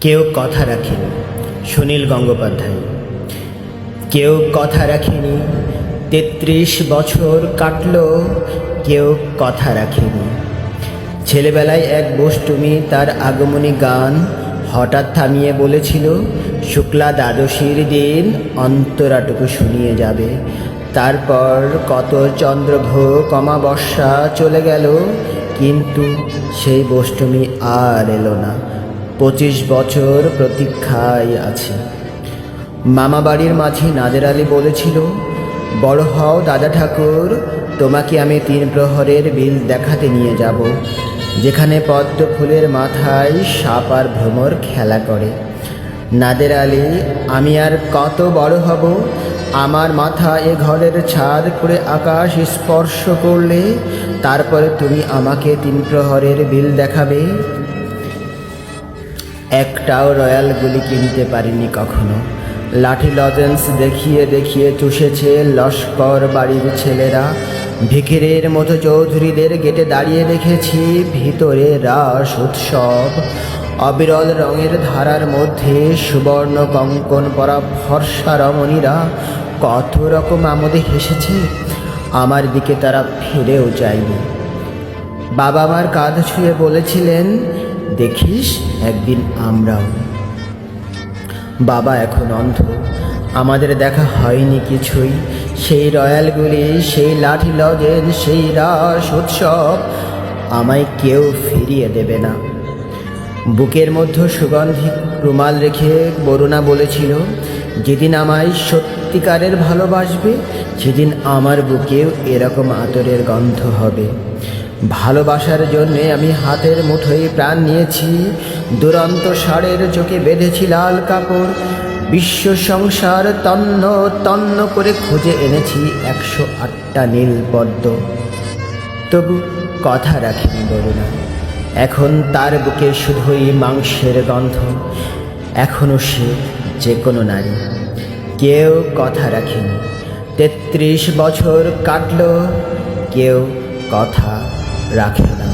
কেউ কথা রাখেনি। সুনীল গঙ্গোপাধ্যায়। কেউ কথা রাখেনি, ৩৩ বছর কাটল, কেউ কথা রাখেনি। ছেলেবেলায় এক বষ্টমী তার আগমনী গান হঠাৎ থামিয়ে বলেছিল, শুক্লা দ্বাদশীর দিন অন্তরাটুকু শুনিয়ে যাবে। তারপর কত চন্দ্রভোগ অমাবস্যা চলে গেল, কিন্তু সেই বষ্টমী আর এলো না। 25 বছর প্রতীক্ষায় আছে। মামা বাড়ির মাঝি নাদের আলী বলেছিল, বড় হও দাদা ঠাকুর, তোমাকে আমি 3 প্রহরের বিল দেখাতে নিয়ে যাব, যেখানে পদ্ম ফুলের মাথায় সাপ আর ভ্রমর খেলা করে। নাদের আলী, আমি আর কত বড় হব? আমার মাথা এ ঘরের ছাদ করে আকাশ স্পর্শ করলে তারপরে তুমি আমাকে 3 প্রহরের বিল দেখাবে? একটাও রয়্যাল গুলি কিনতে পারিনি কখনো। লাঠি লজেন্স দেখিয়ে দেখিয়ে চুষেছে লস্কর বাড়ির ছেলেরা। ভিখিরির মতো চৌধুরীদের গেটে দাঁড়িয়ে দেখেছি ভিতরে রাস উৎসব। অবিরল রঙের ধারার মধ্যে সুবর্ণ কঙ্কন পরা ফর্সা রমণীরা কত রকম আমোদে হেসেছে। আমার দিকে তারা ফিরেও চায়নি। বাবা আমার কাঁধ ছুঁয়ে বলেছিলেন, দেখিস একদিন আমরাও। বাবা এখন অন্ধ, আমাদের দেখা হয়নি কিছুই। সেই রয়্যালগুলি, সেই লাঠি লজেন, সেই রাস উৎসব আমায় কেউ ফিরিয়ে দেবে না। বুকের মধ্যে সুগন্ধি রুমাল রেখে বরুণা বলেছিল, যেদিন আমায় সত্যিকারের ভালোবাসবে সেদিন আমার বুকেও এরকম আতরের গন্ধ হবে। ভালোবাসার জন্যে আমি হাতের মুঠোয় প্রাণ নিয়েছি। দুরন্ত ষাঁড়ের চোখে বেঁধেছি লাল কাপড়। বিশ্ব সংসার তন্ন তন্ন করে খুঁজে এনেছি 108টা নীল পদ্ম। তবু কথা রাখিনি বরুণা। এখন তার বুকে শুধুই মাংসের গন্ধ। এখনও সে যে কোনো নারী। কেউ কথা রাখেনি। 33 বছর কাটল, কেউ কথা রাখে না।